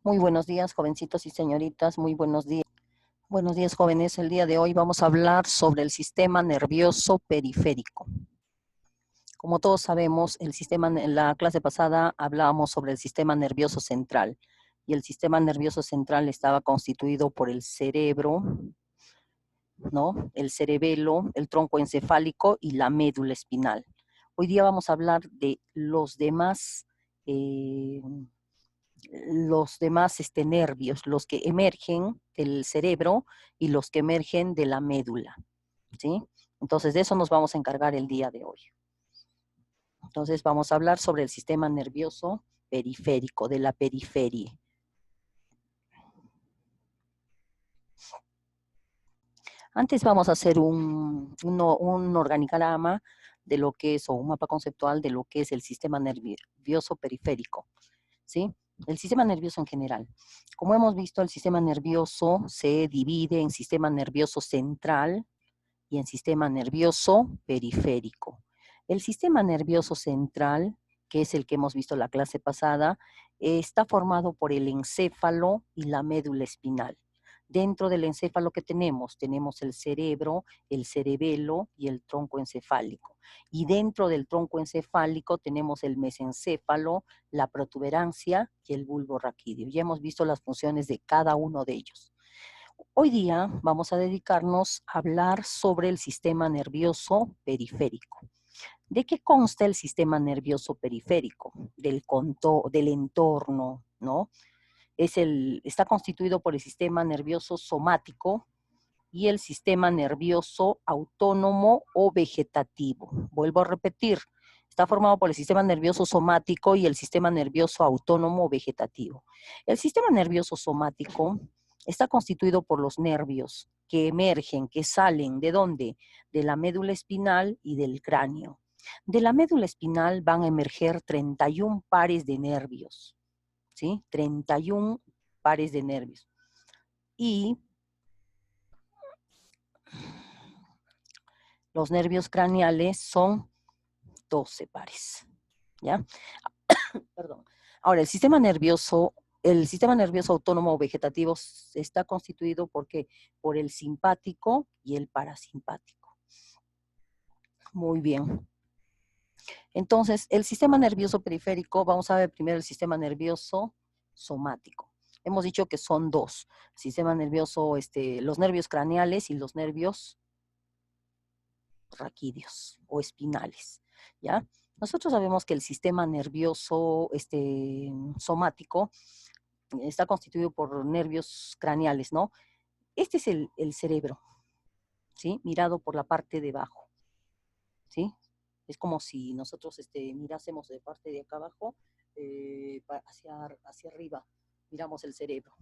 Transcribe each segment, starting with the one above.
Muy buenos días, jovencitos y señoritas, muy buenos días. Buenos días, jóvenes. El día de hoy vamos a hablar sobre el sistema nervioso periférico. Como todos sabemos, en la clase pasada hablábamos sobre el sistema nervioso central, y el sistema nervioso central estaba constituido por el cerebro, ¿no? El cerebelo, el tronco encefálico y la médula espinal. Hoy día vamos a hablar de los demás nervios, los que emergen del cerebro y los que emergen de la médula, ¿sí? Entonces, de eso nos vamos a encargar el día de hoy. Entonces, vamos a hablar sobre el sistema nervioso periférico, de la periferia. Antes vamos a hacer un organigrama de lo que es, o un mapa conceptual de lo que es el sistema nervioso periférico, ¿sí? El sistema nervioso en general. Como hemos visto, el sistema nervioso se divide en sistema nervioso central y en sistema nervioso periférico. El sistema nervioso central, que es el que hemos visto en la clase pasada, está formado por el encéfalo y la médula espinal. Dentro del encéfalo que tenemos el cerebro, el cerebelo y el tronco encefálico. Y dentro del tronco encefálico tenemos el mesencéfalo, la protuberancia y el bulbo raquídeo. Ya hemos visto las funciones de cada uno de ellos. Hoy día vamos a dedicarnos a hablar sobre el sistema nervioso periférico. ¿De qué consta el sistema nervioso periférico? Del entorno, ¿no? Está constituido por el sistema nervioso somático y el sistema nervioso autónomo o vegetativo. Vuelvo a repetir, está formado por el sistema nervioso somático y el sistema nervioso autónomo o vegetativo. El sistema nervioso somático está constituido por los nervios que emergen, que salen, ¿de dónde? De la médula espinal y del cráneo. De la médula espinal van a emerger 31 pares de nervios, ¿sí? 31 pares de nervios. Y los nervios craneales son 12 pares, ¿ya? Perdón. Ahora, el sistema nervioso autónomo o vegetativo está constituido por el simpático y el parasimpático. Muy bien. Entonces, el sistema nervioso periférico, vamos a ver primero el sistema nervioso somático. Hemos dicho que son dos, sistema nervioso, los nervios craneales y los nervios raquídeos o espinales, ¿ya? Nosotros sabemos que el sistema nervioso somático está constituido por nervios craneales, ¿no? Este es el cerebro, ¿sí? Mirado por la parte de abajo, ¿sí? Es como si nosotros mirásemos de parte de acá abajo hacia arriba, miramos el cerebro.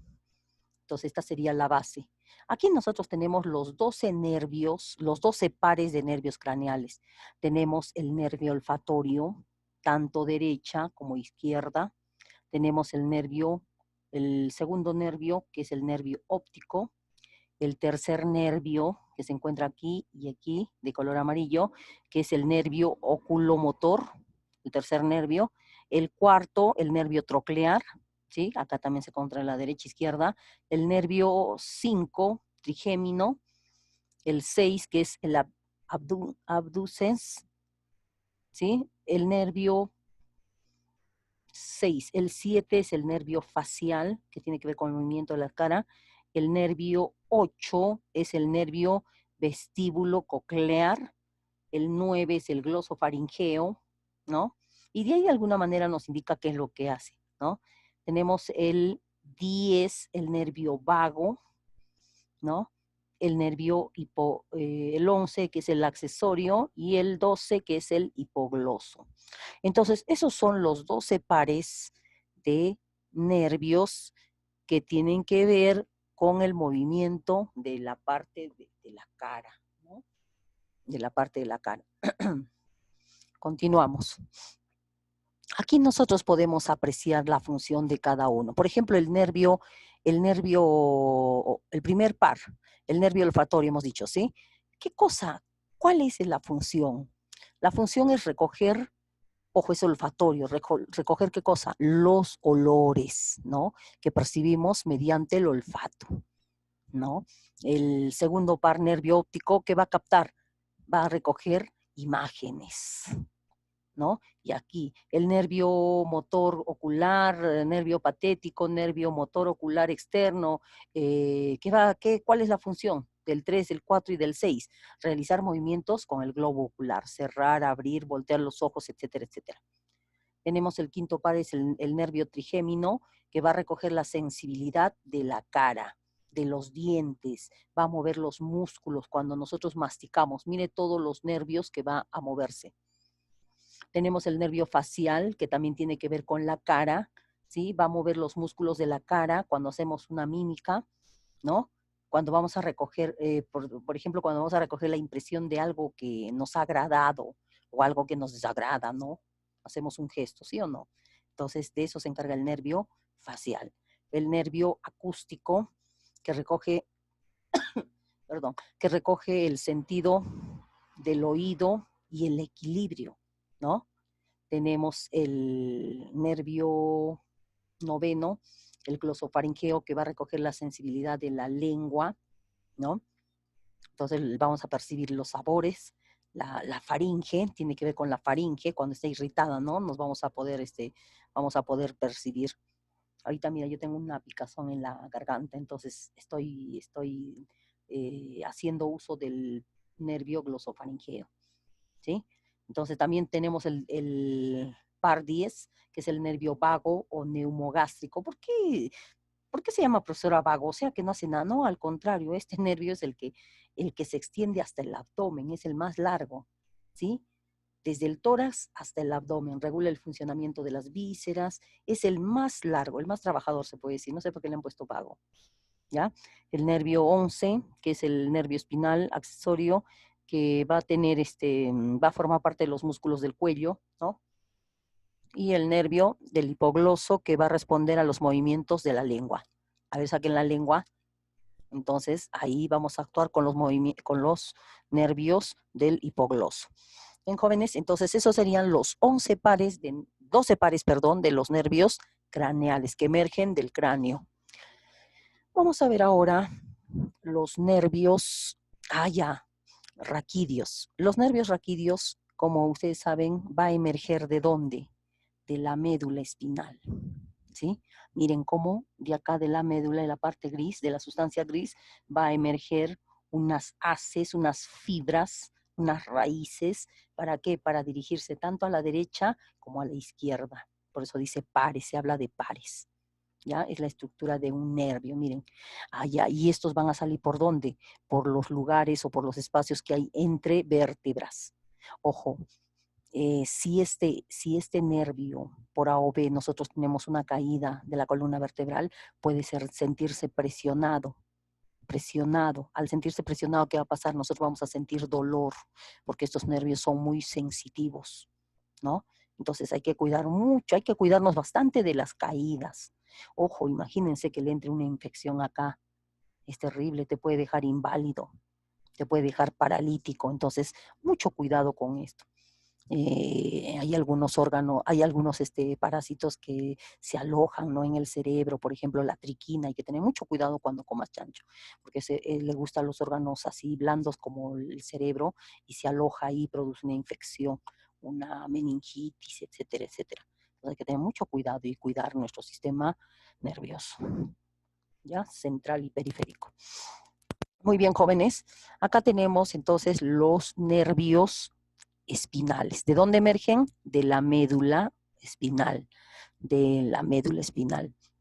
Entonces, esta sería la base. Aquí nosotros tenemos los 12 nervios, los 12 pares de nervios craneales. Tenemos el nervio olfatorio, tanto derecha como izquierda. Tenemos el segundo nervio, que es el nervio óptico. El tercer nervio, que se encuentra aquí y aquí, de color amarillo, que es el nervio oculomotor, el tercer nervio. El cuarto, el nervio troclear, ¿sí? Acá también se encuentra la derecha e izquierda. El nervio 5, trigémino. El 6, que es el abducens, ¿sí? El nervio 6. El 7 es el nervio facial, que tiene que ver con el movimiento de la cara. El nervio 8 es el nervio vestíbulo coclear. El 9 es el glosofaringeo, ¿no? Y de ahí de alguna manera nos indica qué es lo que hace, ¿no? Tenemos el 10, el nervio vago, ¿no? El nervio el 11, que es el accesorio, y el 12, que es el hipogloso. Entonces, esos son los 12 pares de nervios que tienen que ver con el movimiento de la parte de la cara, ¿no? De la parte de la cara. Continuamos. Aquí nosotros podemos apreciar la función de cada uno. Por ejemplo, el primer par, el nervio olfatorio, hemos dicho, ¿sí? ¿Cuál es la función? La función es recoger Ojo, es olfatorio, recoger ¿qué cosa? Los olores, ¿no? Que percibimos mediante el olfato, ¿no? El segundo par nervio óptico, ¿qué va a captar? Va a recoger imágenes, ¿no? Y aquí el nervio motor ocular, nervio patético, nervio motor ocular externo, ¿cuál es la función? Del 3, del 4 y del 6, realizar movimientos con el globo ocular, cerrar, abrir, voltear los ojos, etcétera, etcétera. Tenemos el quinto par, es el nervio trigémino, que va a recoger la sensibilidad de la cara, de los dientes, va a mover los músculos cuando nosotros masticamos. Mire todos los nervios que va a moverse. Tenemos el nervio facial, que también tiene que ver con la cara, ¿sí? Va a mover los músculos de la cara cuando hacemos una mímica, ¿no? Cuando vamos a recoger, por ejemplo, cuando vamos a recoger la impresión de algo que nos ha agradado o algo que nos desagrada, ¿no? Hacemos un gesto, ¿sí o no? Entonces, de eso se encarga el nervio facial. El nervio acústico, que recoge, perdón, que recoge el sentido del oído y el equilibrio, ¿no? Tenemos el nervio noveno, el glosofaringeo, que va a recoger la sensibilidad de la lengua, ¿no? Entonces vamos a percibir los sabores. La faringe tiene que ver con la faringe, cuando está irritada, ¿no? Nos vamos a poder percibir. Ahorita, mira, yo tengo una picazón en la garganta, entonces estoy haciendo uso del nervio glosofaringeo, ¿sí? Entonces también tenemos el par 10, que es el nervio vago o neumogástrico. ¿Por qué se llama profesora vago? O sea que no hace nada, no, al contrario, este nervio es el que se extiende hasta el abdomen, es el más largo, ¿sí? Desde el tórax hasta el abdomen, regula el funcionamiento de las vísceras, es el más largo, el más trabajador se puede decir, no sé por qué le han puesto vago, ¿ya? El nervio 11, que es el nervio espinal accesorio, que va a tener va a formar parte de los músculos del cuello, ¿no? Y el nervio del hipogloso, que va a responder a los movimientos de la lengua. A ver, saquen la lengua. Entonces, ahí vamos a actuar con los nervios del hipogloso. En jóvenes, entonces esos serían los 12 pares, perdón, de los nervios craneales que emergen del cráneo. Vamos a ver ahora los nervios, raquídeos. Los nervios raquídeos, como ustedes saben, va a emerger ¿de dónde? De la médula espinal, ¿sí? Miren cómo de acá de la médula, de la parte gris, de la sustancia gris, va a emerger unas haces, unas fibras, unas raíces. ¿Para qué? Para dirigirse tanto a la derecha como a la izquierda. Por eso dice pares, se habla de pares. ¿Ya? Es la estructura de un nervio, miren. Y estos van a salir ¿por dónde? Por los lugares o por los espacios que hay entre vértebras. Ojo, si este nervio por A o B nosotros tenemos una caída de la columna vertebral, puede sentirse presionado. Al sentirse presionado, ¿qué va a pasar? Nosotros vamos a sentir dolor, porque estos nervios son muy sensitivos, ¿no? Entonces hay que cuidar mucho, hay que cuidarnos bastante de las caídas. Ojo, imagínense que le entre una infección acá, es terrible, te puede dejar inválido, te puede dejar paralítico, entonces mucho cuidado con esto. Hay algunos órganos, hay algunos parásitos que se alojan, ¿no? En el cerebro, por ejemplo, la triquina, hay que tener mucho cuidado cuando comas chancho, porque le gustan los órganos así blandos como el cerebro y se aloja ahí, produce una infección, una meningitis, etcétera, etcétera. Entonces hay que tener mucho cuidado y cuidar nuestro sistema nervioso, ¿ya? Central y periférico. Muy bien, jóvenes. Acá tenemos entonces los nervios espinales. ¿De dónde emergen? De la médula espinal,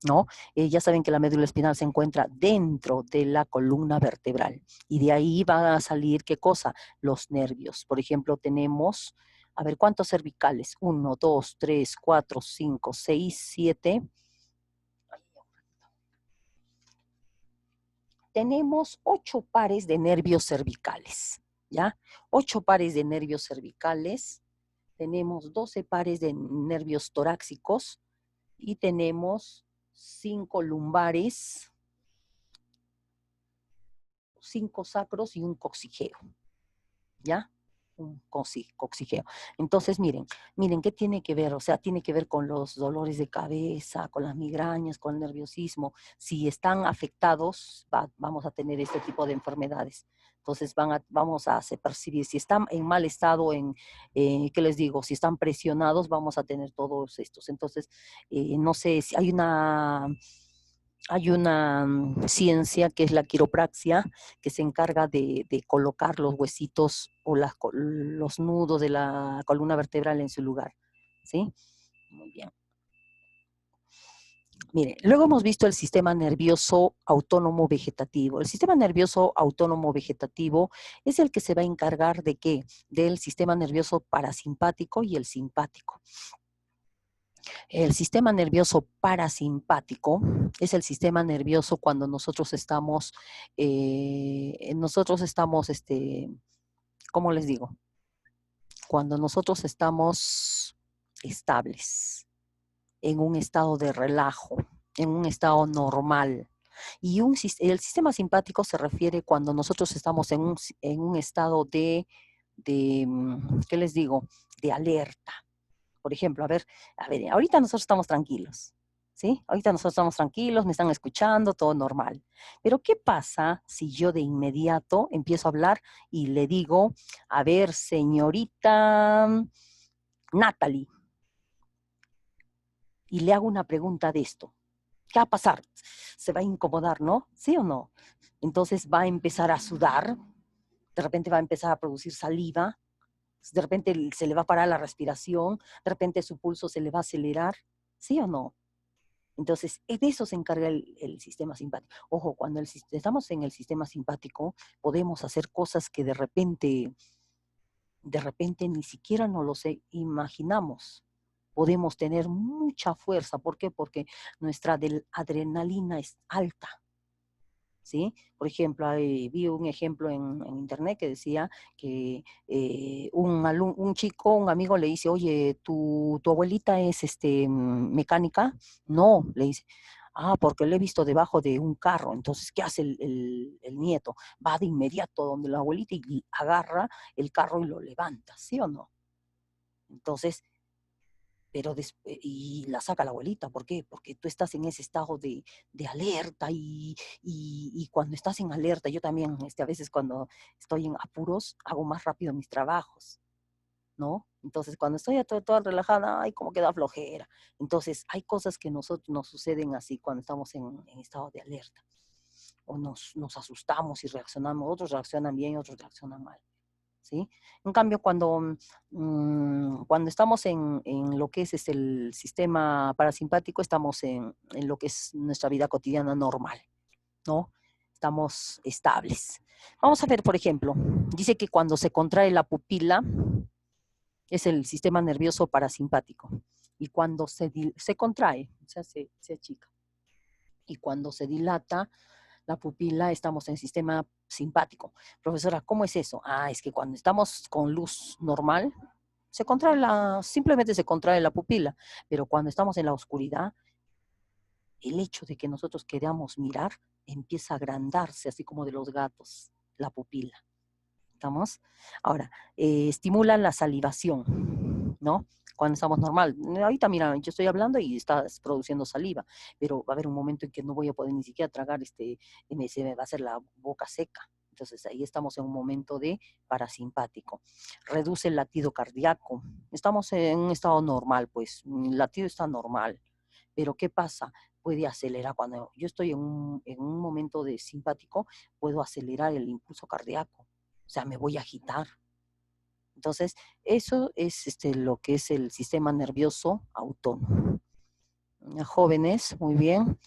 ¿no? Ya saben que la médula espinal se encuentra dentro de la columna vertebral y de ahí van a salir, ¿qué cosa? Los nervios. Por ejemplo, tenemos, a ver, ¿cuántos cervicales? 1, 2, 3, 4, 5, 6, 7. Tenemos 8 pares de nervios cervicales, ¿ya? 8 pares de nervios cervicales. Tenemos 12 pares de nervios torácicos y tenemos 5 lumbares, 5 sacros y un coxigeo, ¿ya? un coxigeo. Entonces, miren, ¿qué tiene que ver? O sea, tiene que ver con los dolores de cabeza, con las migrañas, con el nerviosismo. Si están afectados, vamos a tener este tipo de enfermedades. Entonces vamos a percibir, si están en mal estado, ¿qué les digo? Si están presionados, vamos a tener todos estos. Entonces, no sé si hay una ciencia que es la quiropraxia, que se encarga de colocar los huesitos o los nudos de la columna vertebral en su lugar. ¿Sí? Muy bien. Mire, luego hemos visto el sistema nervioso autónomo vegetativo. El sistema nervioso autónomo vegetativo es el que se va a encargar de qué? Del sistema nervioso parasimpático y el simpático. El sistema nervioso parasimpático es el sistema nervioso cuando nosotros estamos, ¿cómo les digo? Cuando nosotros estamos estables, en un estado de relajo, en un estado normal. Y el sistema simpático se refiere cuando nosotros estamos en un estado ¿qué les digo? De alerta. Por ejemplo, a ver, ahorita nosotros estamos tranquilos, ¿sí? Ahorita nosotros estamos tranquilos, me están escuchando, todo normal. Pero ¿qué pasa si yo de inmediato empiezo a hablar y le digo, a ver, señorita Natalie, y le hago una pregunta de esto? ¿Qué va a pasar? Se va a incomodar, ¿no? ¿Sí o no? Entonces va a empezar a sudar, de repente va a empezar a producir saliva, de repente se le va a parar la respiración, de repente su pulso se le va a acelerar, ¿sí o no? Entonces, de eso se encarga el sistema simpático. Ojo, cuando estamos en el sistema simpático, podemos hacer cosas que de repente ni siquiera nos los imaginamos. Podemos tener mucha fuerza. ¿Por qué? Porque nuestra adrenalina es alta. ¿Sí? Por ejemplo, vi un ejemplo en internet que decía que un chico, un amigo le dice, oye, ¿tu abuelita es mecánica? No, le dice, porque lo he visto debajo de un carro. Entonces, ¿qué hace el nieto? Va de inmediato donde la abuelita y agarra el carro y lo levanta, ¿sí o no? Entonces, pero y la saca la abuelita. ¿Por qué? Porque tú estás en ese estado de alerta y cuando estás en alerta, yo también a veces cuando estoy en apuros hago más rápido mis trabajos, ¿no? Entonces cuando estoy toda relajada, ay, como que da flojera. Entonces hay cosas que nosotros nos suceden así cuando estamos en estado de alerta. O nos asustamos y reaccionamos, otros reaccionan bien, otros reaccionan mal. ¿Sí? En cambio, cuando estamos en lo que es el sistema parasimpático, estamos en lo que es nuestra vida cotidiana normal, ¿no? Estamos estables. Vamos a ver, por ejemplo, dice que cuando se contrae la pupila es el sistema nervioso parasimpático y cuando se contrae, o sea, se achica, y cuando se dilata la pupila, estamos en sistema simpático. Profesora, ¿cómo es eso? Es que cuando estamos con luz normal, simplemente se contrae la pupila, pero cuando estamos en la oscuridad, el hecho de que nosotros queramos mirar empieza a agrandarse, así como de los gatos, la pupila. ¿Estamos? Ahora, estimula la salivación, ¿no? Cuando estamos normal. Ahorita, mira, yo estoy hablando y estás produciendo saliva, pero va a haber un momento en que no voy a poder ni siquiera tragar, se me va a hacer la boca seca. Entonces ahí estamos en un momento de parasimpático. Reduce el latido cardíaco. Estamos en un estado normal, pues el latido está normal. Pero ¿qué pasa? Puede acelerar. Cuando yo estoy en un momento de simpático, puedo acelerar el impulso cardíaco. O sea, me voy a agitar. Entonces, eso es lo que es el sistema nervioso autónomo. Jóvenes, muy bien.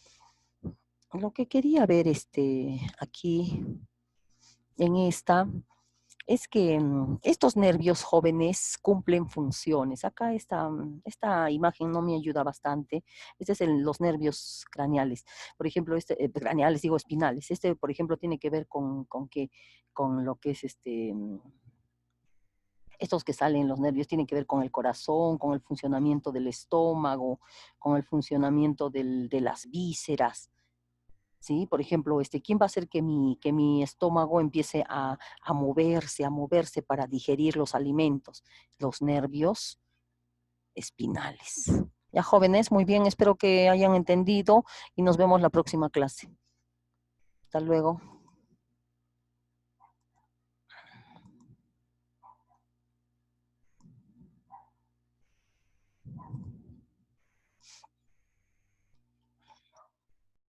Lo que quería ver aquí en esta es que estos nervios jóvenes cumplen funciones. Acá esta imagen no me ayuda bastante. Este es los nervios craneales. Por ejemplo, craneales, digo espinales. Por ejemplo, tiene que ver con lo que es estos que salen los nervios tienen que ver con el corazón, con el funcionamiento del estómago, con el funcionamiento de las vísceras, ¿sí? Por ejemplo, ¿quién va a hacer que mi estómago empiece a moverse para digerir los alimentos? Los nervios espinales. Ya, jóvenes, muy bien, espero que hayan entendido y nos vemos la próxima clase. Hasta luego.